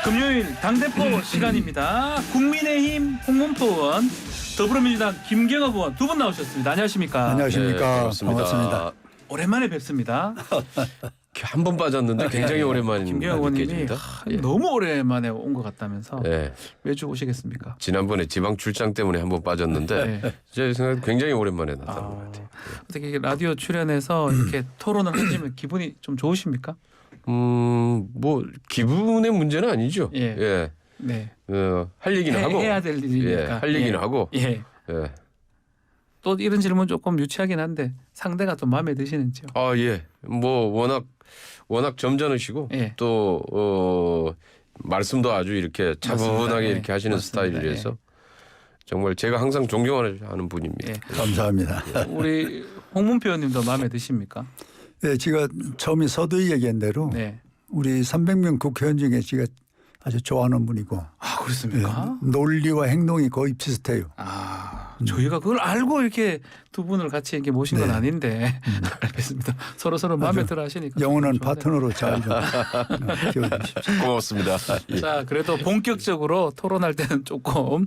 금요일 당대표 시간입니다. 국민의힘 홍문표 의원, 더불어민주당 김경엽 의원 두 분 나오셨습니다. 안녕하십니까? 안녕하십니까. 네, 반갑습니다. 오랜만에 뵙습니다. 한 번 빠졌는데 굉장히 오랜만입니다. 김경엽 의원님이 예. 너무 오랜만에 온 것 같다면서 예. 매주 오시겠습니까? 지난번에 지방 출장 때문에 한 번 빠졌는데 네. 제 생각에 굉장히 오랜만에 나타난 것 같아요. 어떻게 라디오 출연해서 이렇게 토론을 하시면 기분이 좀 좋으십니까? 뭐 기분의 문제는 아니죠. 예. 예. 네. 할 얘기는 하고. 해야 될 일이니까. 예. 할 얘기는 하고. 예. 예. 또 이런 질문 조금 유치하긴 한데 상대가 좀 마음에 드시는지요? 아, 예. 뭐 워낙 점잖으시고 예. 또 말씀도 아주 이렇게 차분하게 맞습니다. 이렇게 예. 하시는 맞습니다. 스타일이라서 정말 제가 항상 존경하는 분입니다. 예. 감사합니다. 우리 홍문표 의원님도 마음에 드십니까? 네, 제가 처음에 서두에 얘기한 대로 네. 우리 300명 국회의원 중에 제가 아주 좋아하는 분이고 아 그렇습니까? 논리와 행동이 거의 비슷해요. 저희가 그걸 알고 이렇게 두 분을 같이 이렇게 모신 건 네. 아닌데 알겠습니다. 서로 마음에 들어 하시니까 영원한 좋은데. 파트너로 잘 좀 키워주십시오. 고맙습니다. 예. 자 그래도 본격적으로 토론할 때는 조금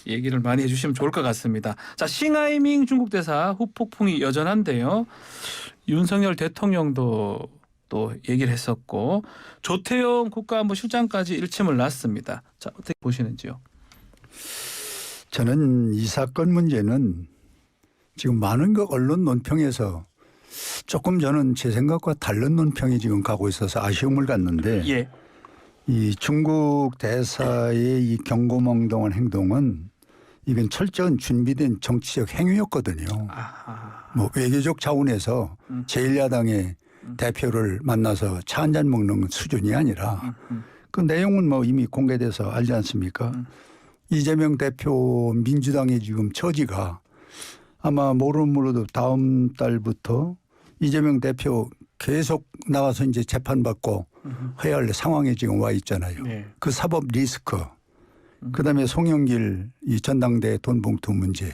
얘기를 많이 해주시면 좋을 것 같습니다. 자 싱하이밍 중국 대사 후폭풍이 여전한데요. 윤석열 대통령도 또 얘기를 했었고 조태용 국가안보실장까지 일침을 놨습니다. 자 어떻게 보시는지요? 저는 이 사건 문제는 지금 많은 그 언론 논평에서 조금 저는 제 생각과 다른 논평이 지금 가고 있어서 아쉬움을 갖는데 예. 이 중국 대사의 이 경고망동한 행동은 이건 철저한 준비된 정치적 행위였거든요. 아하. 뭐 외교적 차원에서 제1야당의 대표를 만나서 차 한잔 먹는 수준이 아니라 그 내용은 뭐 이미 공개돼서 알지 않습니까? 이재명 대표 민주당의 지금 처지가 아마 모르는 물어도 다음 달부터 이재명 대표 계속 나가서 이제 재판받고 해야 할 상황에 지금 와 있잖아요. 네. 그 사법 리스크, 그다음에 송영길 이 전당대 돈봉투 문제,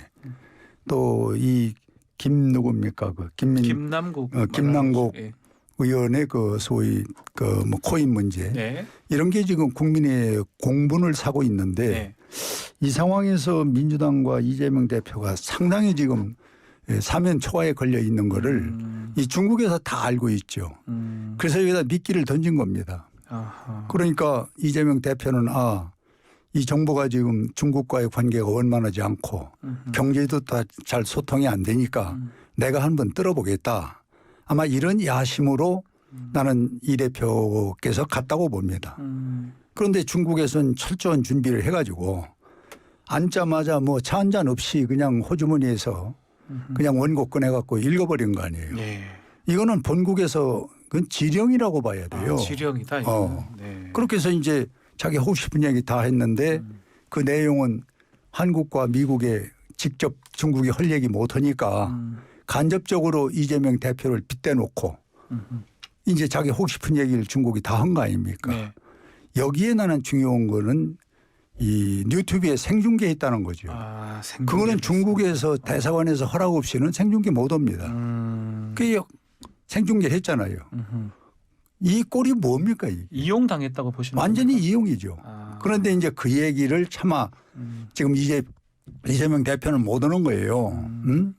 또 이 김 누굽니까 그 김남국 김남국 예. 의원의 그 소위 그 뭐 코인 문제 네. 이런 게 지금 국민의 공분을 사고 있는데 네. 이 상황에서 민주당과 이재명 대표가 상당히 지금 사면 초과에 걸려 있는 거를 이 중국에서 다 알고 있죠. 그래서 여기다 미끼를 던진 겁니다. 아하. 그러니까 이재명 대표는 이 정부가 지금 중국과의 관계가 원만하지 않고 경제도 다 잘 소통이 안 되니까 내가 한번 떨어보겠다. 아마 이런 야심으로 나는 이 대표께서 갔다고 봅니다. 그런데 중국에서는 철저한 준비를 해가지고 앉자마자 뭐 차 한 잔 없이 그냥 호주머니에서 그냥 원고 꺼내갖고 읽어버린 거 아니에요. 예. 이거는 본국에서 그건 지령이라고 봐야 돼요. 지령이다. 이거는. 네. 그렇게 해서 이제 자기 하고 싶은 얘기 다 했는데 그 내용은 한국과 미국에 직접 중국이 할 얘기 못하니까 간접적으로 이재명 대표를 빗대놓고 이제 자기 하고 싶은 얘기를 중국이 다 한 거 아닙니까? 네. 여기에 나는 중요한 거는 이 유튜브에 생중계했다는 거죠. 그거는 중국에서 대사관에서 허락 없이는 생중계 못 합니다. 그게 생중계를 했잖아요. 이 꼴이 뭡니까 이게? 이용당했다고 보시는 완전히 겁니까? 이용이죠. 그런데 이제 그 얘기를 차마 지금 이재명 대표는 못 하는 거예요. 응?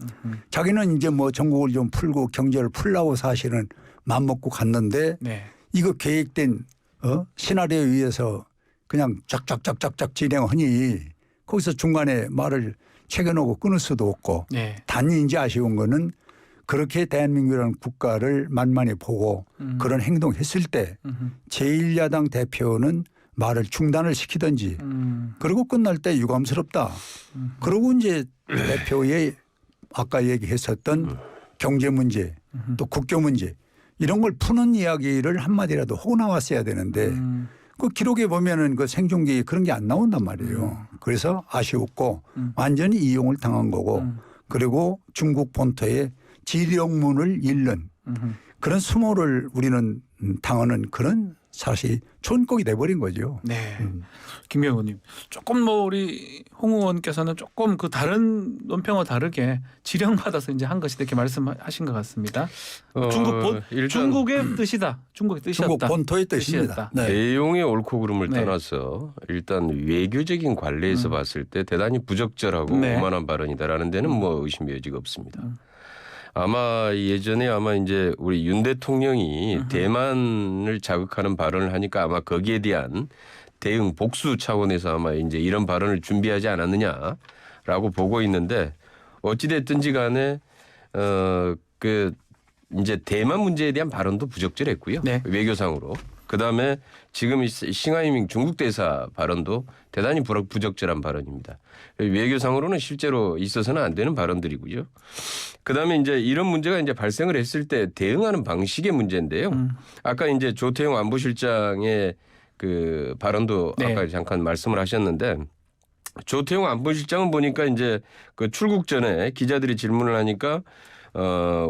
자기는 이제 뭐 전국을 좀 풀고 경제를 풀라고 사실은 맘먹고 갔는데 네. 이거 계획된 시나리오에 의해서 그냥 쫙쫙쫙쫙쫙 진행하니 거기서 중간에 말을 채겨놓고 끊을 수도 없고 네. 단지 이제 아쉬운 거는 그렇게 대한민국이라는 국가를 만만히 보고 그런 행동했을 때 제1야당 대표는 말을 중단을 시키든지 그리고 끝날 때 유감스럽다. 그리고 이제 대표의 아까 얘기했었던 경제 문제 또 국교 문제 이런 걸 푸는 이야기를 한마디라도 하고 나왔어야 되는데 그 기록에 보면은 그 생중계에 그런 게 안 나온단 말이에요. 그래서 아쉬웠고 완전히 이용을 당한 거고 그리고 중국 본토에 지령문을 잃는 그런 수모를 우리는 당하는 그런 사실 촌곡이 돼버린 거죠. 네. 김명 의원님 조금 뭐 우리 홍 의원께서는 조금 그 다른 논평과 다르게 지령받아서 이제 한 것이 이렇게 말씀하신 것 같습니다. 중국의 뜻이다. 중국의 뜻이었다. 중국 본토의 뜻입니다. 네. 내용의 옳고 그름을 네. 떠나서 일단 외교적인 관례에서 봤을 때 대단히 부적절하고 네. 오만한 발언이다라는 데는 뭐 의심의 여지가 없습니다. 아마 예전에 이제 우리 윤 대통령이 대만을 자극하는 발언을 하니까 아마 거기에 대한 대응 복수 차원에서 아마 이제 이런 발언을 준비하지 않았느냐라고 보고 있는데 어찌됐든지 간에 그 이제 대만 문제에 대한 발언도 부적절했고요. 네. 외교상으로. 그다음에 지금 싱하이밍 중국 대사 발언도 대단히 부적절한 발언입니다. 외교상으로는 실제로 있어서는 안 되는 발언들이고요. 그다음에 이제 이런 문제가 이제 발생을 했을 때 대응하는 방식의 문제인데요. 아까 이제 조태용 안보실장의 그 발언도 네. 아까 잠깐 말씀을 하셨는데 조태용 안보실장은 보니까 이제 그 출국 전에 기자들이 질문을 하니까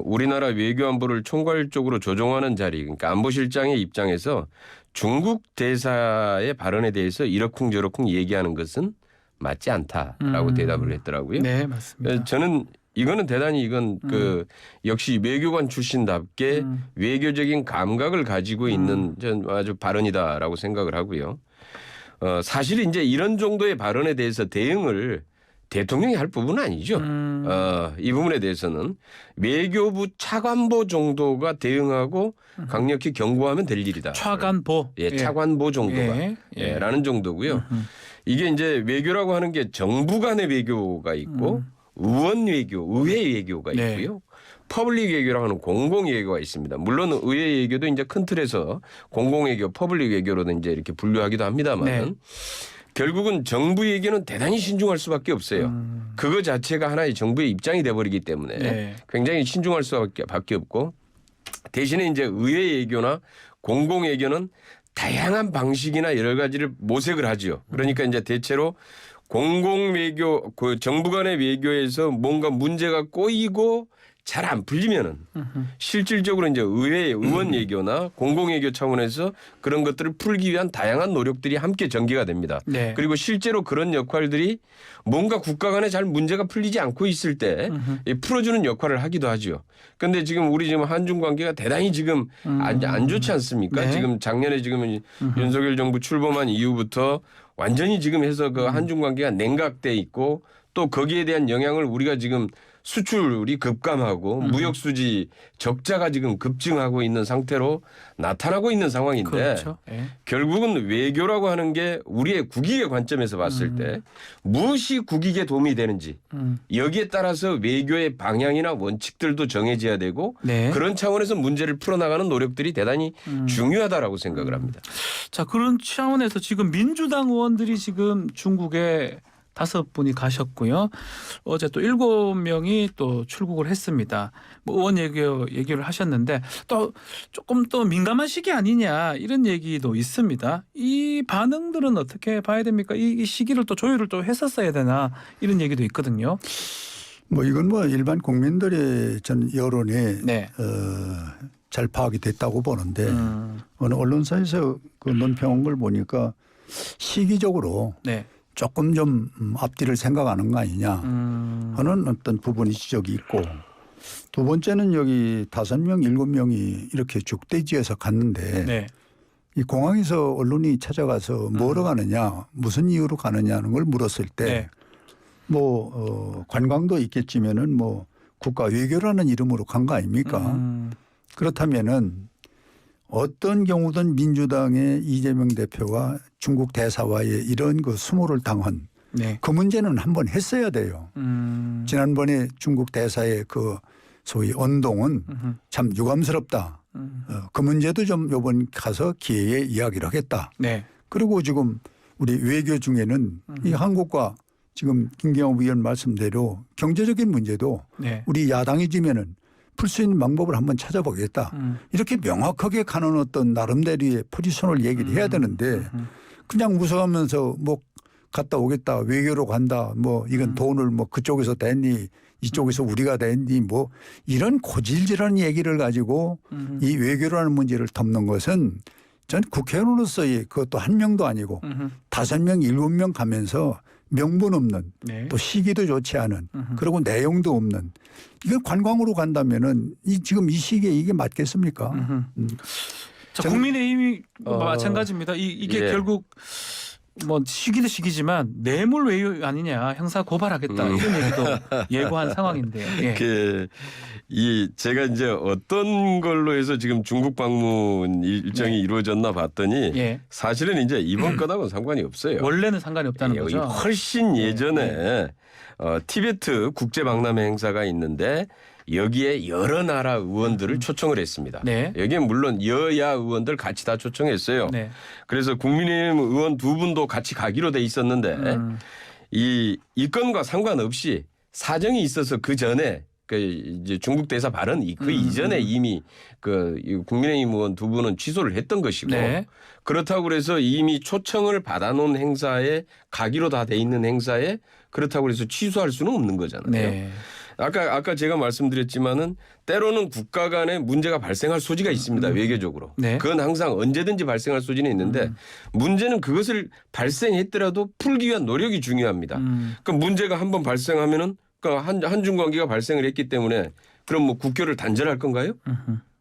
우리나라 외교안보를 총괄적으로 조종하는 자리, 그러니까 안보실장의 입장에서 중국 대사의 발언에 대해서 이러쿵저러쿵 얘기하는 것은 맞지 않다라고 대답을 했더라고요. 네, 맞습니다. 저는 이거는 대단히 이건 그 역시 외교관 출신답게 외교적인 감각을 가지고 있는 전 아주 발언이다라고 생각을 하고요. 사실 이제 이런 정도의 발언에 대해서 대응을 대통령이 할 부분은 아니죠. 이 부분에 대해서는 외교부 차관보 정도가 대응하고 강력히 경고하면 될 일이다. 차관보. 예, 차관보 정도가 라는 정도고요. 이게 이제 외교라고 하는 게 정부 간의 외교가 있고 의원 외교, 의회 외교가 네. 있고요. 퍼블릭 외교라고 하는 공공 외교가 있습니다. 물론 의회 외교도 이제 큰 틀에서 공공 외교, 퍼블릭 외교로도 이제 이렇게 분류하기도 합니다만 네. 결국은 정부 얘기는 대단히 신중할 수밖에 없어요. 그거 자체가 하나의 정부의 입장이 돼버리기 때문에 네. 굉장히 신중할 수밖에 없고 대신에 이제 의회 외교나 공공 외교는 다양한 방식이나 여러 가지를 모색을 하죠. 그러니까 이제 대체로 공공 외교, 그 정부 간의 외교에서 뭔가 문제가 꼬이고 잘 안 풀리면은 실질적으로 이제 의회 의원 외교나 공공 외교 차원에서 그런 것들을 풀기 위한 다양한 노력들이 함께 전개가 됩니다. 네. 그리고 실제로 그런 역할들이 뭔가 국가 간에 잘 문제가 풀리지 않고 있을 때 풀어주는 역할을 하기도 하죠. 그런데 지금 우리 지금 한중 관계가 대단히 지금 안 좋지 않습니까? 네. 지금 작년에 지금 윤석열 정부 출범한 이후부터 완전히 지금 해서 그 한중 관계가 냉각돼 있고 또 거기에 대한 영향을 우리가 지금 수출이 급감하고 무역 수지 적자가 지금 급증하고 있는 상태로 나타나고 있는 상황인데 그렇죠. 예. 결국은 외교라고 하는 게 우리의 국익의 관점에서 봤을 때 무엇이 국익에 도움이 되는지 여기에 따라서 외교의 방향이나 원칙들도 정해져야 되고 네. 그런 차원에서 문제를 풀어나가는 노력들이 대단히 중요하다라고 생각을 합니다. 자, 그런 차원에서 지금 민주당 의원들이 지금 중국에 5분이 가셨고요. 어제 또 7명이 또 출국을 했습니다. 뭐 의원 얘기를 하셨는데 또 조금 또 민감한 시기 아니냐 이런 얘기도 있습니다. 이 반응들은 어떻게 봐야 됩니까? 이 시기를 또 조율을 또 했었어야 되나 이런 얘기도 있거든요. 뭐 이건 뭐 일반 국민들의 전 여론이 네. 잘 파악이 됐다고 보는데 어느 언론사에서 그 논평한 걸 보니까 시기적으로 네. 조금 좀 앞뒤를 생각하는 거 아니냐 하는 어떤 부분이 지적이 있고 두 번째는 여기 5명, 7명이 이렇게 죽대지에서 갔는데 네. 이 공항에서 언론이 찾아가서 뭐로 가느냐 무슨 이유로 가느냐는 걸 물었을 때 네. 뭐 관광도 있겠지만은 뭐 국가 외교라는 이름으로 간 거 아닙니까? 그렇다면은 어떤 경우든 민주당의 이재명 대표가 중국 대사와의 이런 그 수모를 당한 네. 그 문제는 한번 했어야 돼요. 지난번에 중국 대사의 그 소위 언동은 참 유감스럽다. 그 문제도 좀 이번 가서 기회에 이야기를 하겠다. 네. 그리고 지금 우리 외교 중에는 이 한국과 지금 김경호 의원 말씀대로 경제적인 문제도 네. 우리 야당이 지면은 풀 수 있는 방법을 한번 찾아보겠다. 이렇게 명확하게 가는 어떤 나름대로의 포지션을 얘기를 해야 되는데 그냥 웃어가면서 뭐 갔다 오겠다. 외교로 간다. 뭐 이건 돈을 뭐 그쪽에서 댔니 이쪽에서 우리가 댔니 뭐 이런 고질질한 얘기를 가지고 이 외교라는 문제를 덮는 것은 전 국회의원으로서의 그것도 한 명도 아니고 5명, 7명 가면서 명분 없는 네. 또 시기도 좋지 않은 그리고 내용도 없는 이걸 관광으로 간다면은 지금 이 시기에 이게 맞겠습니까? 자, 저는- 국민의힘이 마찬가지입니다. 이게 예. 결국 뭐 시기도 시기지만 뇌물 외유 아니냐 형사 고발하겠다 이런 얘기도 예고한 상황인데요. 예. 제가 이제 어떤 걸로 해서 지금 중국 방문 일정이 이루어졌나 봤더니 예. 사실은 이제 이번 건하고는 상관이 없어요. 원래는 상관이 없다는 예, 거죠. 훨씬 예전에 티베트 국제 박람회 행사가 있는데 여기에 여러 나라 의원들을 초청을 했습니다. 네. 여기에 물론 여야 의원들 같이 다 초청했어요. 네. 그래서 국민의힘 의원 2분도 같이 가기로 돼 있었는데 이 건과 상관없이 사정이 있어서 그 전에 그 이제 중국 대사 발언 그 이전에 이미 이 국민의힘 의원 2분은 취소를 했던 것이고 네. 그렇다고 그래서 이미 초청을 받아놓은 행사에 가기로 다 돼 있는 행사에 그렇다고 해서 취소할 수는 없는 거잖아요. 네. 아까 제가 말씀드렸지만은 때로는 국가 간에 문제가 발생할 소지가 있습니다. 외교적으로. 네. 그건 항상 언제든지 발생할 소지는 있는데 문제는 그것을 발생했더라도 풀기 위한 노력이 중요합니다. 그러니까 문제가 한번 발생하면은 그러니까 한중 관계가 발생을 했기 때문에 그럼 뭐 국교를 단절할 건가요?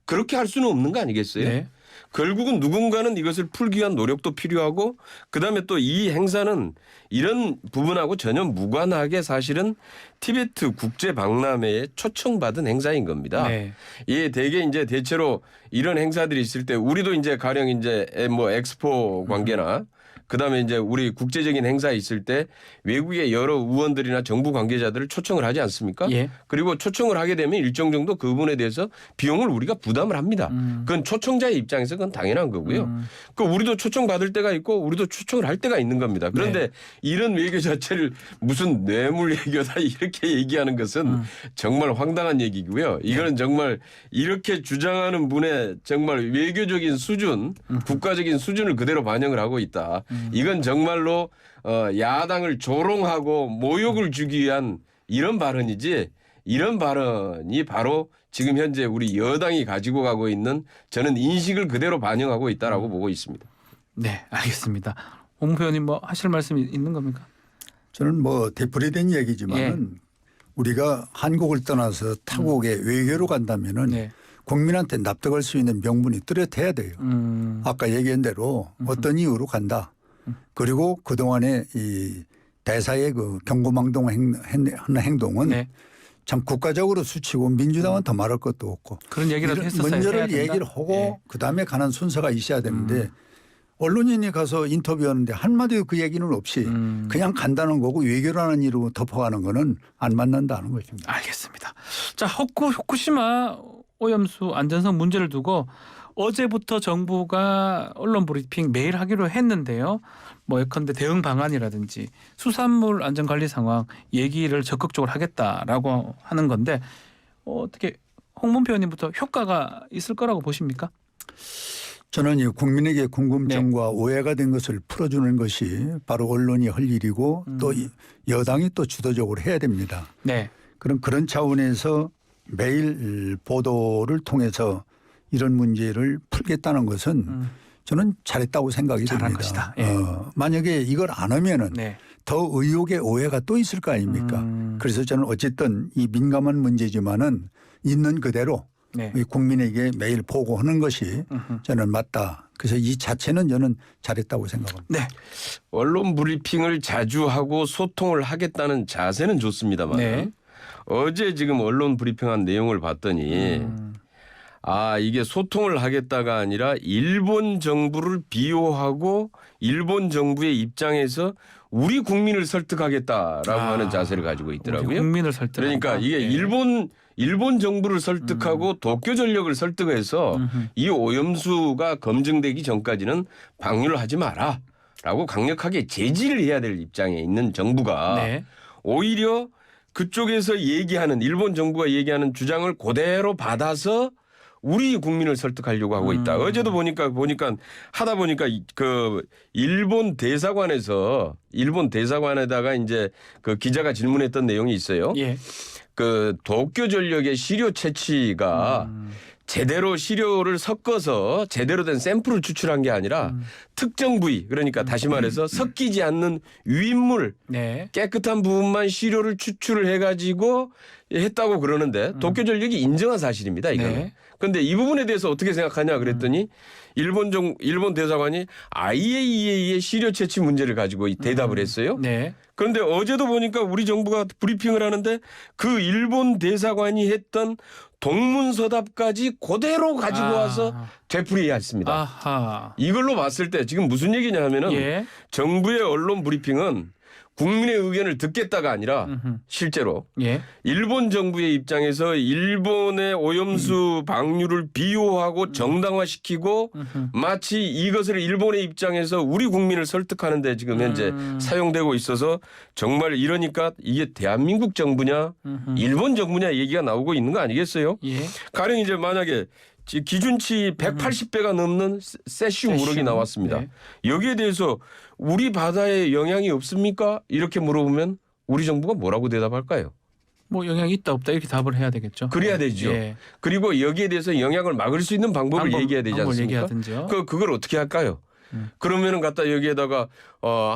그렇게 할 수는 없는 거 아니겠어요? 네. 결국은 누군가는 이것을 풀기 위한 노력도 필요하고 그다음에 또 이 행사는 이런 부분하고 전혀 무관하게 사실은 티베트 국제 박람회에 초청받은 행사인 겁니다. 네. 이 대개 이제 대체로 이런 행사들이 있을 때 우리도 이제 가령 이제 뭐 엑스포 관계나 그다음에 이제 우리 국제적인 행사에 있을 때 외국의 여러 의원들이나 정부 관계자들을 초청을 하지 않습니까? 예. 그리고 초청을 하게 되면 일정 정도 그 부분에 대해서 비용을 우리가 부담을 합니다. 그건 초청자의 입장에서 그건 당연한 거고요. 그 우리도 초청 받을 때가 있고 우리도 초청을 할 때가 있는 겁니다. 그런데 네. 이런 외교 자체를 무슨 뇌물 외교다 이렇게 얘기하는 것은 정말 황당한 얘기고요. 이거는 정말 이렇게 주장하는 분의 정말 외교적인 수준, 국가적인 수준을 그대로 반영을 하고 있다. 이건 정말로 야당을 조롱하고 모욕을 주기 위한 이런 발언이지 이런 발언이 바로 지금 현재 우리 여당이 가지고 가고 있는 저는 인식을 그대로 반영하고 있다라고 보고 있습니다. 네, 알겠습니다. 홍 의원님 뭐 하실 말씀이 있는 겁니까? 저는 뭐 되풀이된 얘기지만은 우리가 한국을 떠나서 타국의 외교로 간다면은 네. 국민한테 납득할 수 있는 명분이 뚜렷해야 돼요. 아까 얘기한 대로 어떤 이유로 간다. 그리고 그동안에 이 대사의 그 경고망동하는 행동은 네. 참 국가적으로 수치고 민주당은 더 말할 것도 없고 그런 얘기라도 했었어야 해야 먼저를 된다? 얘기를 하고 예. 그다음에 가는 순서가 있어야 되는데 언론인이 가서 인터뷰하는데 한마디도 그 얘기는 없이 그냥 간다는 거고 외교라는 이름으로 덮어가는 거는 안 맞는다는 것입니다. 알겠습니다. 자, 후쿠시마 오염수 안전성 문제를 두고 어제부터 정부가 언론 브리핑 매일 하기로 했는데요. 뭐 예컨대 대응 방안이라든지 수산물 안전 관리 상황 얘기를 적극적으로 하겠다라고 하는 건데 어떻게 홍문표 의원님부터 효과가 있을 거라고 보십니까? 저는 이 국민에게 궁금증과 오해가 된 것을 풀어주는 것이 바로 언론이 할 일이고 또 여당이 또 주도적으로 해야 됩니다. 네. 그런 차원에서 매일 보도를 통해서 이런 문제를 풀겠다는 것은 저는 잘했다고 생각이 잘한 듭니다. 것이다. 예. 만약에 이걸 안 하면은 네. 더 의혹의 오해가 또 있을 거 아닙니까? 그래서 저는 어쨌든 이 민감한 문제지만은 있는 그대로 네. 이 국민에게 매일 보고하는 것이 저는 맞다. 그래서 이 자체는 저는 잘했다고 생각합니다. 네. 언론 브리핑을 자주 하고 소통을 하겠다는 자세는 좋습니다만 네. 어제 지금 언론 브리핑한 내용을 봤더니 이게 소통을 하겠다가 아니라 일본 정부를 비호하고 일본 정부의 입장에서 우리 국민을 설득하겠다라고 하는 자세를 가지고 있더라고요. 우리 국민을 설득. 그러니까 이게 일본 정부를 설득하고 도쿄 전력을 설득해서 이 오염수가 검증되기 전까지는 방류를 하지 마라라고 강력하게 제지를 해야 될 입장에 있는 정부가 네. 오히려 그쪽에서 얘기하는 일본 정부가 얘기하는 주장을 그대로 받아서 우리 국민을 설득하려고 하고 있다. 어제도 보니까 하다 보니까 그 일본 대사관에다가 이제 그 기자가 질문했던 내용이 있어요. 예. 그 도쿄 전력의 시료 채취가 제대로 시료를 섞어서 제대로 된 샘플을 추출한 게 아니라 특정 부위 그러니까 다시 말해서 섞이지 않는 유인물 네. 깨끗한 부분만 시료를 추출을 해가지고 했다고 그러는데 도쿄 전력이 인정한 사실입니다. 이거는. 네. 그런데 이 부분에 대해서 어떻게 생각하냐 그랬더니 일본 대사관이 IAEA의 시료 채취 문제를 가지고 대답을 했어요. 네. 그런데 어제도 보니까 우리 정부가 브리핑을 하는데 그 일본 대사관이 했던 동문서답까지 그대로 가지고 와서 되풀이했습니다. 아하. 이걸로 봤을 때 지금 무슨 얘기냐 하면은 예. 정부의 언론 브리핑은 국민의 의견을 듣겠다가 아니라 실제로 예. 일본 정부의 입장에서 일본의 오염수 방류를 비호하고 정당화시키고 마치 이것을 일본의 입장에서 우리 국민을 설득하는데 지금 현재 사용되고 있어서 정말 이러니까 이게 대한민국 정부냐 일본 정부냐 얘기가 나오고 있는 거 아니겠어요? 예. 가령 이제 만약에 기준치 180배가 넘는 세슘 우럭이 나왔습니다. 네. 여기에 대해서 우리 바다에 영향이 없습니까? 이렇게 물어보면 우리 정부가 뭐라고 대답할까요? 뭐 영향이 있다 없다 이렇게 답을 해야 되겠죠. 그래야 되죠. 예. 그리고 여기에 대해서 영향을 막을 수 있는 방법을 얘기해야 되지 방법을 않습니까? 얘기하든지요. 그걸 어떻게 할까요? 그러면은 갖다 여기에다가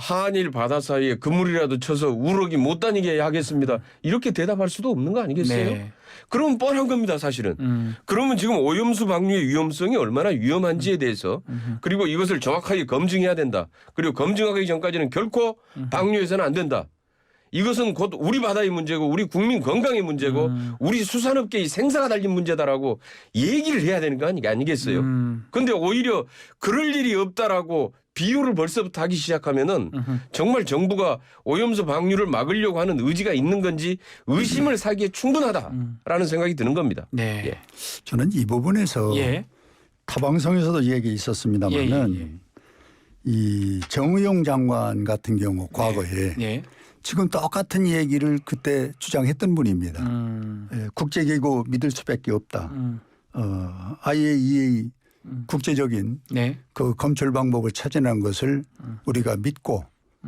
한일 바다 사이에 그물이라도 쳐서 우럭이 못 다니게 하겠습니다. 이렇게 대답할 수도 없는 거 아니겠어요? 네. 그러면 뻔한 겁니다, 사실은. 그러면 지금 오염수 방류의 위험성이 얼마나 위험한지에 대해서 그리고 이것을 정확하게 검증해야 된다. 그리고 검증하기 전까지는 결코 방류해서는 안 된다. 이것은 곧 우리 바다의 문제고 우리 국민 건강의 문제고 우리 수산업계의 생사가 달린 문제다라고 얘기를 해야 되는 거 아니겠어요? 그런데 오히려 그럴 일이 없다라고 비유를 벌써부터 하기 시작하면은 정말 정부가 오염수 방류를 막으려고 하는 의지가 있는 건지 의심을 사기에 충분하다라는 생각이 드는 겁니다. 네. 예. 저는 이 부분에서 예. 타방송에서도 얘기 있었습니다만은 예. 이 정의용 장관 같은 경우 과거에 예. 지금 똑같은 얘기를 그때 주장했던 분입니다. 예, 국제기구 믿을 수밖에 없다. IAEA 국제적인 네. 그 검출 방법을 찾아낸 것을 우리가 믿고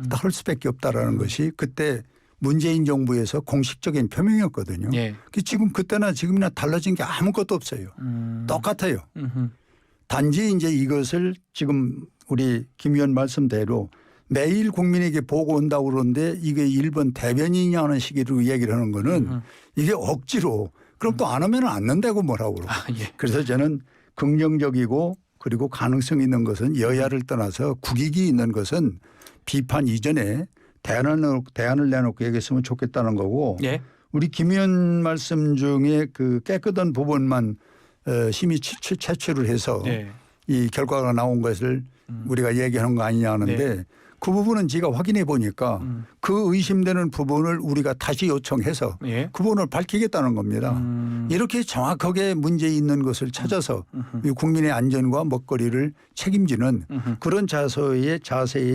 따를 수밖에 없다라는 것이 그때 문재인 정부에서 공식적인 표명이었거든요. 예. 지금 그때나 지금이나 달라진 게 아무것도 없어요. 똑같아요. 단지 이제 이것을 지금 우리 김 의원 말씀대로 매일 국민에게 보고 온다고 그러는데 이게 일본 대변인이냐는 식으로 얘기를 하는 거는 이게 억지로 그럼 또 안 하면 안 된다고 뭐라고 그러고. 예. 그래서 저는 긍정적이고 그리고 가능성 있는 것은 여야를 떠나서 국익이 있는 것은 비판 이전에 대안을 내놓고 얘기했으면 좋겠다는 거고 예. 우리 김 의원 말씀 중에 그 깨끗한 부분만 심의 채취를 해서 네. 이 결과가 나온 것을 우리가 얘기하는 거 아니냐 하는데 네. 그 부분은 제가 확인해 보니까 그 의심되는 부분을 우리가 다시 요청해서 예. 그 부분을 밝히겠다는 겁니다. 이렇게 정확하게 문제 있는 것을 찾아서 이 국민의 안전과 먹거리를 책임지는 그런 자세의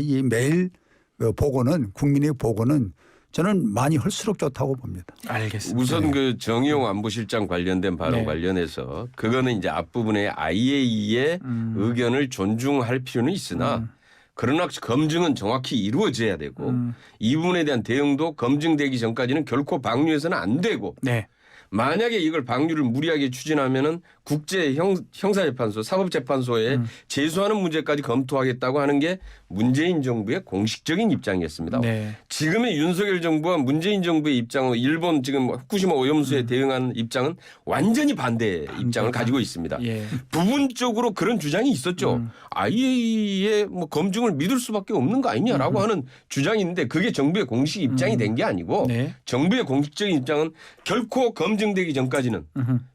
이 매일 보고는 국민의 보고는 저는 많이 할수록 좋다고 봅니다. 알겠습니다. 우선 그 정의용 안보실장 관련된 발언 네. 관련해서 그거는 이제 앞부분에 IAEA의 의견을 존중할 필요는 있으나 그러나 검증은 정확히 이루어져야 되고 이 부분에 대한 대응도 검증되기 전까지는 결코 방류해서는 안 되고 네. 만약에 이걸 방류를 무리하게 추진하면은 국제 형사재판소, 사법재판소에 제소하는 문제까지 검토하겠다고 하는 게 문재인 정부의 공식적인 입장이었습니다. 네. 지금의 윤석열 정부와 문재인 정부의 입장은 일본 지금 후쿠시마 오염수에 대응한 입장은 완전히 반대의 입장을 가지고 있습니다. 예. 부분적으로 그런 주장이 있었죠. IAEA의 뭐 검증을 믿을 수밖에 없는 거 아니냐라고 하는 주장이 있는데 그게 정부의 공식 입장이 된 게 아니고 네. 정부의 공식적인 입장은 결코 검증되기 전까지는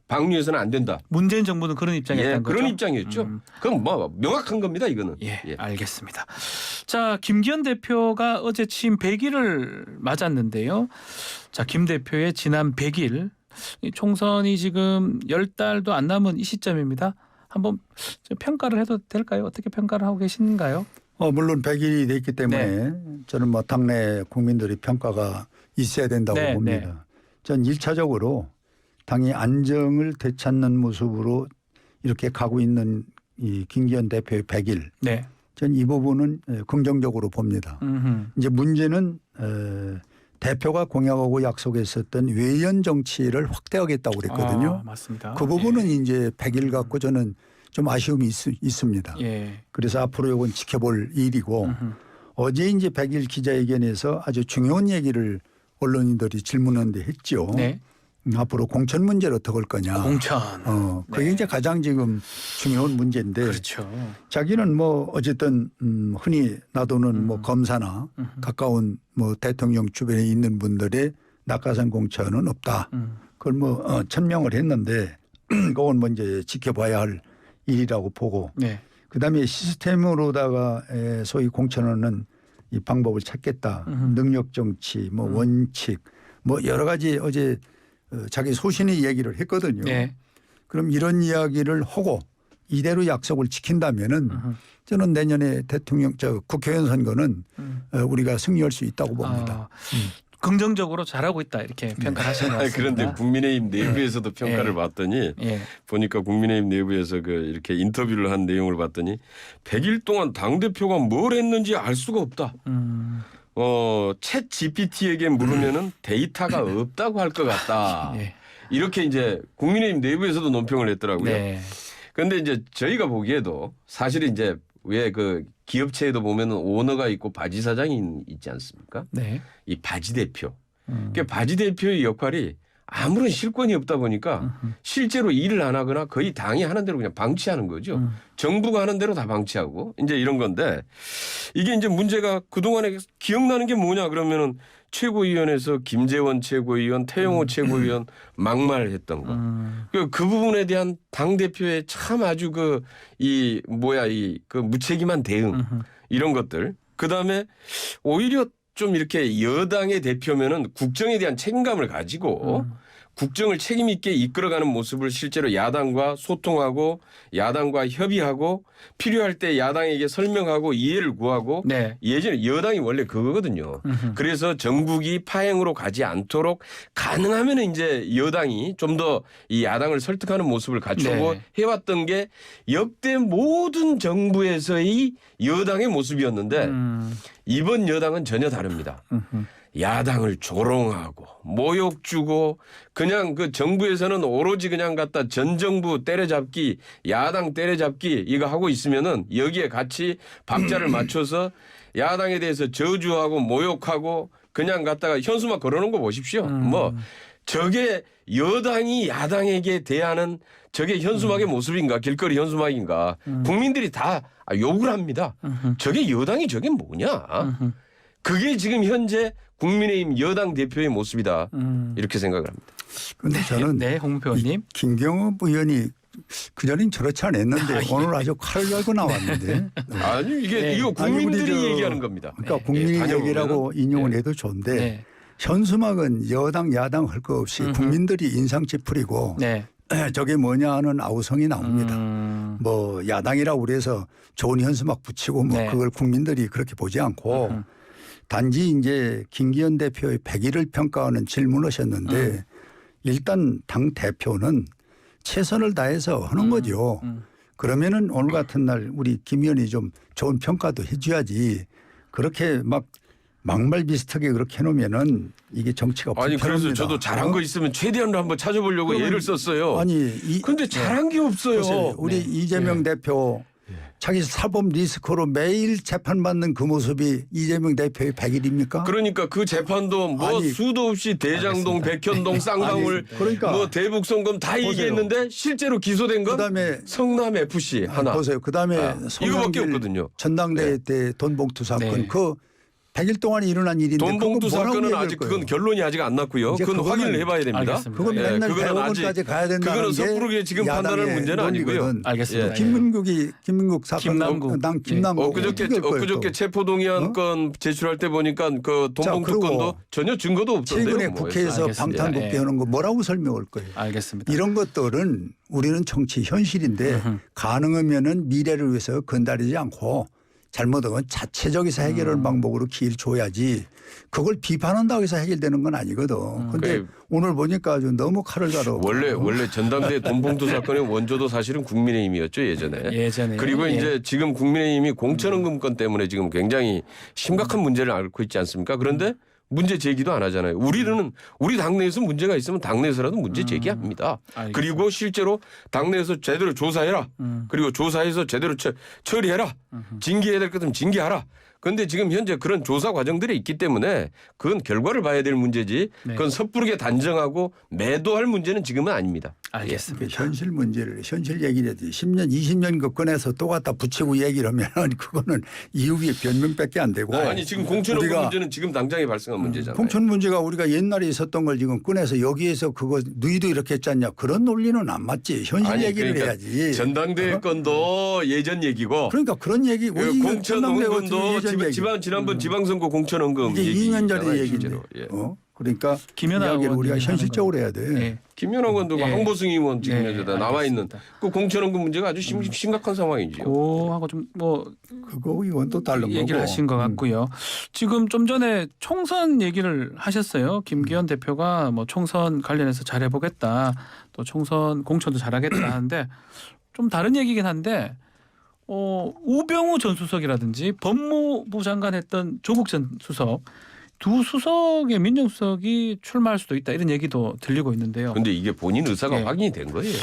방류해서는 안 된다. 문재인 정부는 그런 입장이었던 예, 거죠. 그런 입장이었죠. 그럼 뭐 명확한 겁니다, 이거는. 예, 예. 알겠습니다. 자, 김기현 대표가 어제 취임 100일을 맞았는데요. 자, 김 대표의 지난 100일 이 총선이 지금 10달도 안 남은 이 시점입니다. 한번 평가를 해도 될까요? 어떻게 평가를 하고 계신가요? 물론 100일이 됐기 때문에 저는 뭐 당내 국민들의 평가가 있어야 된다고 네, 봅니다. 네. 전 1차적으로 당이 안정을 되찾는 모습으로 이렇게 가고 있는 이 김기현 대표의 100일. 네. 전 이 부분은 긍정적으로 봅니다. 이제 문제는 대표가 공약하고 약속했었던 외연 정치를 확대하겠다고 그랬거든요. 맞습니다. 그 부분은 이제 100일 갖고 저는 좀 아쉬움이 있습니다. 예. 그래서 앞으로 이건 지켜볼 일이고 어제 이제 100일 기자회견에서 아주 중요한 얘기를 언론인들이 질문하는데 했죠. 네. 앞으로 공천 문제를 어떻게 할 거냐. 공천. 그게 네. 이제 가장 지금 중요한 문제인데 그렇죠. 자기는 뭐 어쨌든 흔히 놔두는 뭐 검사나 가까운 뭐 대통령 주변에 있는 분들의 낙하산 공천은 없다. 그걸 뭐 천명을 했는데 그건 뭐 이제 지켜봐야 할 일이라고 보고 네. 그다음에 시스템으로다가 소위 공천하는 이 방법을 찾겠다. 능력 정치, 뭐 원칙, 뭐 여러 가지 어제 자기 소신의 얘기를 했거든요. 네. 그럼 이런 이야기를 하고 이대로 약속을 지킨다면은 저는 내년에 국회의원 선거는 우리가 승리할 수 있다고 봅니다. 긍정적으로 잘하고 있다 이렇게 평가를 하시는 것 같습니다. 그런데 국민의힘 내부에서도 평가를 예. 봤더니 예. 보니까 국민의힘 내부에서 그 이렇게 인터뷰를 한 내용을 봤더니 100일 동안 당 대표가 뭘 했는지 알 수가 없다. 챗 GPT에게 물으면은 데이터가 없다고 할 것 같다. 예. 이렇게 이제 국민의힘 내부에서도 논평을 했더라고요. 네. 그런데 이제 저희가 보기에도 사실 이제 왜 그 기업체에도 보면은 오너가 있고 바지 사장이 있지 않습니까? 네. 이 바지 대표. 그러니까 바지 대표의 역할이 아무런 실권이 없다 보니까 실제로 일을 안 하거나 거의 당이 하는 대로 그냥 방치하는 거죠. 정부가 하는 대로 다 방치하고 이제 이런 건데 이게 이제 문제가 그동안에 기억나는 게 뭐냐 그러면은 최고위원회에서 김재원 최고위원, 태영호 최고위원 막말했던 거. 그 부분에 대한 당 대표의 참 아주 그 무책임한 대응 이런 것들. 그 다음에 오히려 좀 이렇게 여당의 대표면은 국정에 대한 책임감을 가지고 국정을 책임 있게 이끌어가는 모습을 실제로 야당과 소통하고 야당과 협의하고 필요할 때 야당에게 설명하고 이해를 구하고 네. 예전에 여당이 원래 그거거든요. 그래서 정국이 파행으로 가지 않도록 가능하면 이제 여당이 좀 더 이 야당을 설득하는 모습을 갖추고 네. 해왔던 게 역대 모든 정부에서의 여당의 모습이었는데 이번 여당은 전혀 다릅니다. 야당을 조롱하고 모욕 주고 그냥 그 정부에서는 오로지 그냥 갖다 전 정부 때려잡기 야당 때려잡기 이거 하고 있으면은 여기에 같이 박자를 맞춰서 야당에 대해서 저주하고 모욕하고 그냥 갖다가 현수막 걸어놓은 거 보십시오. 뭐 저게 여당이 야당에게 대하는 저게 현수막의 모습인가 길거리 현수막인가 국민들이 다 욕을 합니다. 저게 여당이 저게 뭐냐. 그게 지금 현재 국민의힘 여당 대표의 모습이다. 이렇게 생각을 합니다. 그런데 저는 네, 홍문표 의원님. 김경호 의원이 그전엔 저렇지 않았는데 오늘 아주 칼을 갈고 나왔는데. 아니 이게 네. 이거 아니, 국민들이 우리 얘기하는 겁니다. 그러니까 네. 국민의 다녀보면은. 얘기라고 인용을 해도 좋은데 네. 현수막은 여당 야당 할 거 없이 국민들이 인상찌푸리고 네. 저게 뭐냐 하는 아우성이 나옵니다. 뭐 야당이라고 그래서 좋은 현수막 붙이고 뭐 네. 그걸 국민들이 그렇게 보지 않고 단지 이제 김기현 대표의 100일을 평가하는 질문을 하셨는데 일단 당 대표는 최선을 다해서 하는 거죠. 그러면은 오늘 같은 날 우리 김 의원이 좀 좋은 평가도 해줘야지 그렇게 막 막말 비슷하게 그렇게 해놓으면은 이게 정치가 아니 불편합니다. 그래서 저도 잘한 거 있으면 최대한으로 한번 찾아보려고 그러면 예를 썼어요. 아니 근데 잘한 게 없어요. 보세요. 우리 네. 이재명 대표 자기 사법 리스크로 매일 재판받는 그 모습이 이재명 대표의 100일입니까? 그러니까 그 재판도 뭐 아니, 수도 없이 대장동, 백현동, 쌍방울, 아니, 그러니까 뭐 대북송금 다 보세요. 얘기했는데 실제로 기소된 건 그다음에 성남 FC 하나. 보세요. 그다음에 이거밖에 송영길 없거든요. 전당대회 때 돈봉투 사건 네. 그 100일 동안에 일어난 일인데 돈봉투 그거 뭐라고 사건은 얘기할 아직 거예요? 그건 결론이 아직 안 났고요. 이제 그건 그거는 확인을 해봐야 됩니다. 알겠습니다. 그건 예, 맨날 그거는 대법원까지 가야 된다는 그거는 게 섣부르게 지금 판단할 야당의 문제는 아니고요. 논리거든. 알겠습니다. 예. 김민국 사건 김남국. 당 김남국 엊그저께 체포동의안 건 제출할 때 보니까 그 돈봉투 그리고 건도 전혀 증거도 없던데요. 최근에 뭐. 국회에서 알겠습니다. 방탄국회 예. 하는 거 뭐라고 설명할 거예요? 알겠습니다. 이런 것들은 우리는 정치 현실인데 가능하면은 미래를 위해서 건드리지 않고 잘못하면 자체적에서 해결하는 방법으로 기회를 줘야지 그걸 비판한다고 해서 해결되는 건 아니거든. 근데 그래. 오늘 보니까 아주 너무 칼을 갈아. 원래 전당대 돈봉투 사건의 원조도 사실은 국민의힘이었죠 예전에. 예전에. 그리고 예. 이제 지금 국민의힘이 공천원금건 때문에 지금 굉장히 심각한 문제를 앓고 있지 않습니까? 그런데 문제 제기도 안 하잖아요. 우리 당내에서 문제가 있으면 당내에서라도 문제 제기합니다. 알겠습니다. 그리고 실제로 당내에서 제대로 조사해라. 그리고 조사해서 제대로 처리해라. 징계해야 될 것은 징계하라. 그런데 지금 현재 그런 조사 과정들이 있기 때문에 그건 결과를 봐야 될 문제지. 네. 그건 섣부르게 단정하고 매도할 문제는 지금은 아닙니다. 알겠습니다. 현실 문제를 현실 얘기를 해야지. 10년 20년 그 꺼내서 또 갖다 붙이고 얘기를 하면 그거는 이후에 변명밖에 안 되고. 아니 지금 공천원고 우리가 문제는 지금 당장에 발생한 문제잖아요. 공천 문제가 우리가 옛날에 있었던 걸 지금 꺼내서 여기에서 그거 너희도 이렇게 했잖냐. 그런 논리는 안 맞지. 현실 아니, 얘기를 그러니까 해야지. 전당대회 건도 예전 얘기고 그러니까 그런 얘기 우리 공천원금도 지난번 지방선거 공천원금 이게 2년 전의 얘기잖아요, 얘기인데. 실제로. 예. 그러니까 김연아 이야기를 의원 우리가 얘기하는 현실적으로 해야 돼. 예. 김연아 의원도 예. 황보승 의원 지금 예, 현재 다 나와 있는 알겠습니다. 그 공천원금 문제가 아주 심각한 상황이죠. 그하고 좀 뭐 그거 이건 또 다른 얘기를 거고. 하신 것 같고요. 지금 좀 전에 총선 얘기를 하셨어요. 김기현 대표가 뭐 총선 관련해서 잘해보겠다. 또 총선 공천도 잘하겠다 하는데 좀 다른 얘기긴 한데 우병우 전 수석이라든지 법무부 장관 했던 조국 전 수석 두 수석의 민정수석이 출마할 수도 있다 이런 얘기도 들리고 있는데요. 그런데 이게 본인 의사가 예. 확인이 된 거예요.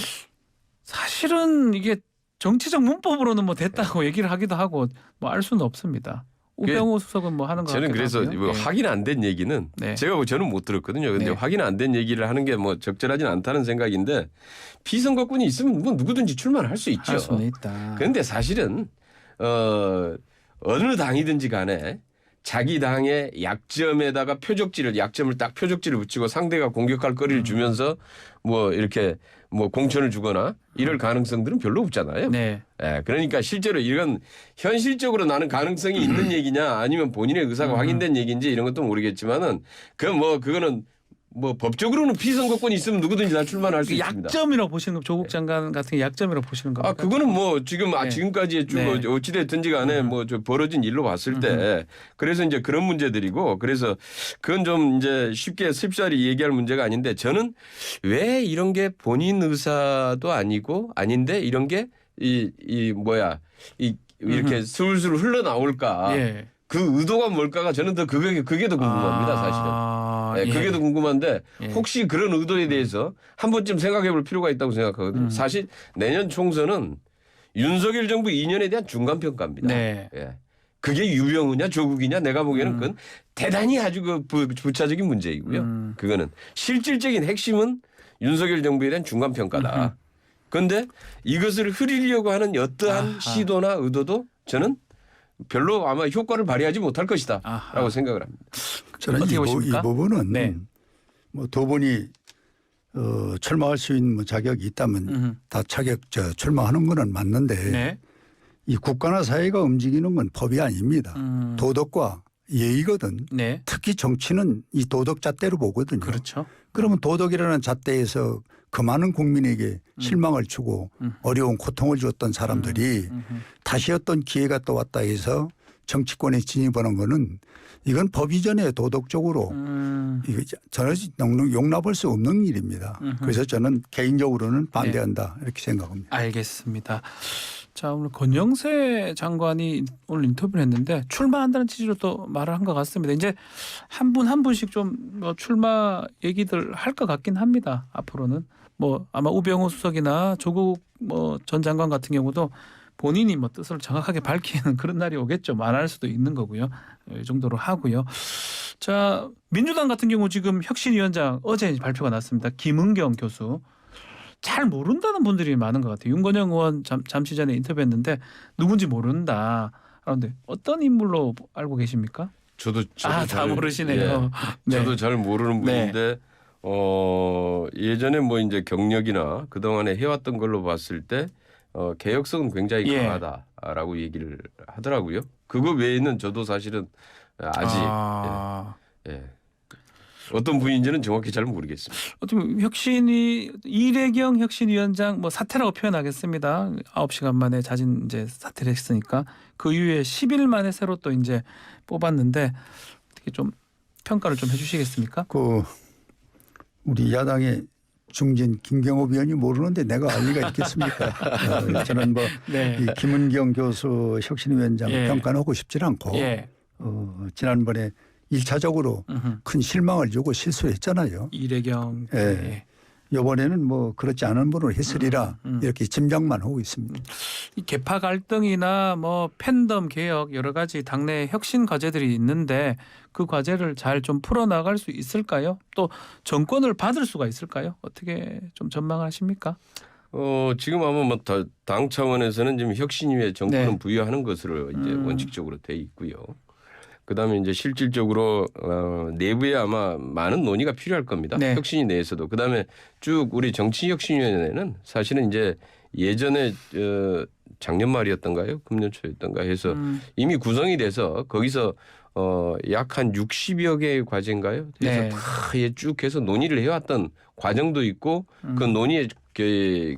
사실은 이게 정치적 문법으로는 뭐 됐다고 얘기를 하기도 하고 뭐 알 수는 없습니다. 우병우 수석은 뭐 하는 거 저는 같기도 그래서 하고요. 뭐 예. 확인 안 된 얘기는 네. 저는 못 들었거든요. 근데 네. 확인 안 된 얘기를 하는 게 뭐 적절하진 않다는 생각인데 피선거권이 있으면 뭐 누구든지 출마를 할 수 있죠. 할 수는 있다. 그런데 사실은 어느 당이든지 간에 자기 당의 약점에다가 약점을 딱 표적지를 붙이고 상대가 공격할 거리를 주면서 뭐 이렇게 뭐 공천을 주거나 이럴 가능성들은 별로 없잖아요. 네. 예, 그러니까 실제로 이건 현실적으로 나는 가능성이 있는 얘기냐 아니면 본인의 의사가 확인된 얘기인지 이런 것도 모르겠지만은 그거는 뭐 법적으로는 피선거권이 있으면 누구든지 다 출마할 수 그 있습니다. 약점이라고 보시는 거 조국 장관 같은 게 약점이라고 보시는 겁니까? 그거는 뭐 지금 네. 지금까지 쭉 네. 어찌됐든지 간에 뭐 저 벌어진 일로 봤을 때 그래서 이제 그런 문제들이고 그래서 그건 좀 이제 쉽사리 얘기할 문제가 아닌데 저는 왜 이런 게 본인 의사도 아닌데 이런 게 이렇게 술술 흘러나올까. 예. 그 의도가 뭘까가 저는 더 그게 더 궁금합니다, 사실은. 네, 그게 더 궁금한데 예. 혹시 그런 의도에 대해서 한 번쯤 생각해 볼 필요가 있다고 생각하거든요. 사실 내년 총선은 윤석열 정부 2년에 대한 중간평가입니다. 네. 예. 그게 유병우냐 조국이냐 내가 보기에는 그건 대단히 아주 그 부차적인 문제이고요. 그거는 실질적인 핵심은 윤석열 정부에 대한 중간평가다. 그런데 이것을 흐리려고 하는 어떠한 아하. 시도나 의도도 저는 별로 아마 효과를 발휘하지 못할 것이다 아하. 라고 생각을 합니다. 저는 어떻게 이 보십니까? 부분은 네. 뭐 두 분이 출마할 수 있는 뭐 자격이 있다면 다 출마하는 거는 맞는데 네. 이 국가나 사회가 움직이는 건 법이 아닙니다. 도덕과 예의거든. 네. 특히 정치는 이 도덕 잣대로 보거든요. 그렇죠. 그러면 도덕이라는 잣대에서 그 많은 국민에게 실망을 주고 어려운 고통을 주었던 사람들이 다시 어떤 기회가 또 왔다 해서 정치권에 진입하는 거는 이건 법 이전에 도덕적으로 이거 전혀 용납할 수 없는 일입니다. 그래서 저는 개인적으로는 반대한다 이렇게 생각합니다. 알겠습니다. 자, 오늘 권영세 장관이 오늘 인터뷰를 했는데 출마한다는 취지로 또 말을 한 것 같습니다. 이제 한 분 한 분씩 좀 뭐 출마 얘기들 할 것 같긴 합니다. 앞으로는 뭐 아마 우병우 수석이나 조국 뭐 전 장관 같은 경우도 본인이 뭐 뜻을 정확하게 밝히는 그런 날이 오겠죠. 뭐 안 할 수도 있는 거고요. 이 정도로 하고요. 자, 민주당 같은 경우 지금 혁신위원장 어제 발표가 났습니다. 김은경 교수. 잘 모른다는 분들이 많은 것 같아요. 윤건영 의원 잠시 전에 인터뷰했는데 누군지 모른다. 그런데 어떤 인물로 알고 계십니까? 저도 다 모르시네요. 네. 저도 잘 모르는 네. 분인데 예전에 뭐 이제 경력이나 그동안에 해왔던 걸로 봤을 때 개혁성은 굉장히 예. 강하다라고 얘기를 하더라고요. 그거 외에는 저도 사실은 아직 예. 어떤 분인지는 정확히 잘 모르겠습니다. 어떻게 이래경 혁신위원장 뭐 사퇴라고 표현하겠습니다. 9시간 만에 자진 이제 사퇴를 했으니까 그 이후에 10일 만에 새로 또 이제 뽑았는데 어떻게 좀 평가를 좀 해주시겠습니까? 우리 야당의 중진 김경호 위원이 모르는데 내가 알 리가 있겠습니까? 저는 뭐 네. 이 김은경 교수 혁신위원장 예. 평가는 하고 싶지 않고 예. 지난번에 일차적으로 큰 실망을 주고 실수했잖아요. 이래경. 예. 예. 이번에는 뭐 그렇지 않은 분으로 했으리라 이렇게 짐작만 하고 있습니다. 이 계파 갈등이나 뭐 팬덤 개혁 여러 가지 당내 혁신 과제들이 있는데 그 과제를 잘 좀 풀어나갈 수 있을까요? 또 정권을 받을 수가 있을까요? 어떻게 좀 전망하십니까? 지금 아마 뭐 당 차원에서는 지금 혁신위에 정권을 네. 부여하는 것으로 이제 원칙적으로 돼 있고요. 그다음에 이제 실질적으로 내부에 아마 많은 논의가 필요할 겁니다. 네. 혁신위 내에서도. 그다음에 쭉 우리 정치혁신위원회는 사실은 이제 예전에 작년 말이었던가요? 금년 초였던가 해서 이미 구성이 돼서 거기서 약 한 60여 개의 과제인가요? 그래서 네. 다 쭉 해서 논의를 해왔던 과정도 있고 그 논의의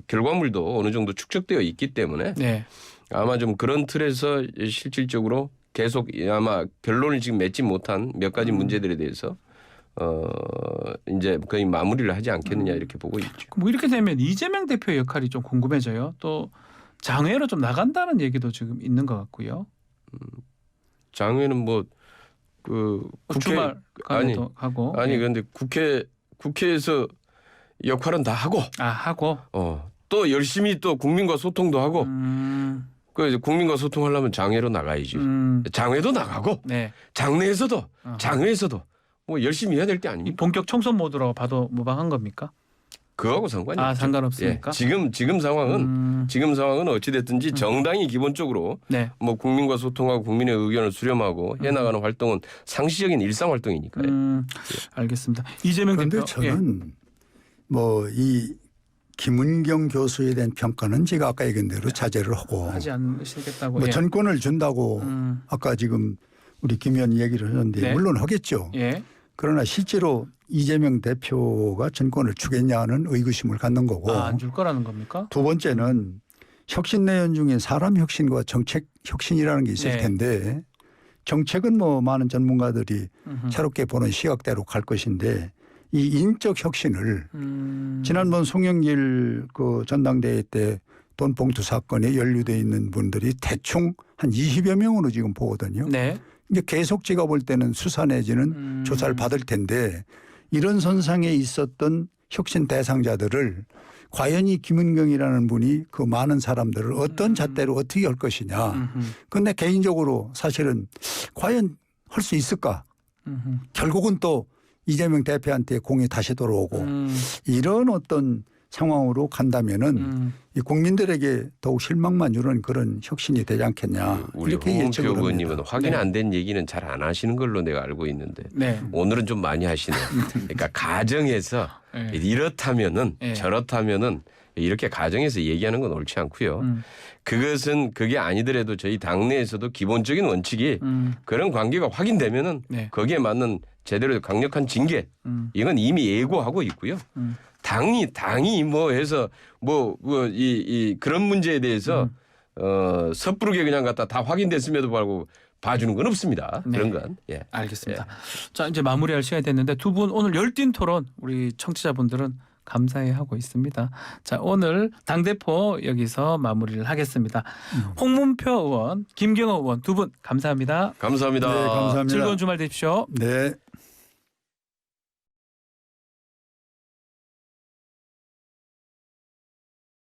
결과물도 어느 정도 축적되어 있기 때문에 네. 아마 좀 그런 틀에서 실질적으로 계속 아마 결론을 지금 맺지 못한 몇 가지 문제들에 대해서 이제 거의 마무리를 하지 않겠느냐 이렇게 보고 있죠. 뭐 이렇게 되면 이재명 대표의 역할이 좀 궁금해져요. 또 장외로 좀 나간다는 얘기도 지금 있는 것 같고요. 장외는 뭐 그 주말 간에도 하고. 아니 예. 그런데 국회에서 역할은 다 하고 하고. 또 열심히 또 국민과 소통도 하고 그 이제 국민과 소통하려면 장외로 나가야지. 장외도 나가고 네. 장내에서도 장외에서도 뭐 열심히 해야 될 게 이 아닙니까? 본격 총선 모드로 봐도 무방한 겁니까? 그거하고 상관이 없죠. 상관없습니까? 예, 지금 상황은 어찌 됐든지 정당이 기본적으로 네. 뭐 국민과 소통하고 국민의 의견을 수렴하고 해나가는 활동은 상시적인 일상 활동이니까요. 알겠습니다. 이재명 그런데 대표. 저는 뭐 이 김은경 교수에 대한 평가는 제가 아까 얘기한 대로 자제를 하고 하지 않으시겠다고. 뭐 예. 전권을 준다고 아까 지금 우리 김 의원 얘기를 하는데 네. 물론 하겠죠. 예. 그러나 실제로 이재명 대표가 정권을 주겠냐는 의구심을 갖는 거고 안 줄 거라는 겁니까? 두 번째는 혁신 내연 중에 사람 혁신과 정책 혁신이라는 게 있을 네. 텐데 정책은 뭐 많은 전문가들이 새롭게 보는 시각대로 갈 것인데 이 인적 혁신을 지난번 송영길 그 전당대회 때 돈봉투 사건에 연루돼 있는 분들이 대충 한 20여 명으로 지금 보거든요. 네. 이게 계속 제가 볼 때는 수사 내지는 조사를 받을 텐데 이런 선상에 있었던 혁신 대상자들을 과연 이 김은경이라는 분이 그 많은 사람들을 어떤 잣대로 어떻게 할 것이냐. 그런데 개인적으로 사실은 과연 할 수 있을까. 결국은 또 이재명 대표한테 공이 다시 돌아오고 이런 어떤 상황으로 간다면은 이 국민들에게 더욱 실망만 주는 그런 혁신이 되지 않겠냐. 우리 이렇게 홍문표 예측을 의원님은 합니다. 확인 네. 안 된 얘기는 잘 안 하시는 걸로 내가 알고 있는데 네. 오늘은 좀 많이 하시네요. 그러니까 가정에서 네. 이렇다면은 네. 저렇다면은 이렇게 가정에서 얘기하는 건 옳지 않고요. 그게 아니더라도 저희 당내에서도 기본적인 원칙이 그런 관계가 확인되면은 네. 거기에 맞는 제대로 강력한 징계 이건 이미 예고하고 있고요. 당이 뭐 해서 이 그런 문제에 대해서 섣부르게 그냥 갖다 다 확인됐음에도 불구하고 봐주는 건 없습니다. 네. 그런 건. 예. 알겠습니다. 자, 이제 마무리할 시간이 됐는데 두 분 오늘 열띤 토론 우리 청취자분들은 감사해 하고 있습니다. 자, 오늘 당대표 여기서 마무리를 하겠습니다. 홍문표 의원, 김경호 의원 두 분 감사합니다. 감사합니다. 네, 감사합니다. 즐거운 주말 되십시오. 네.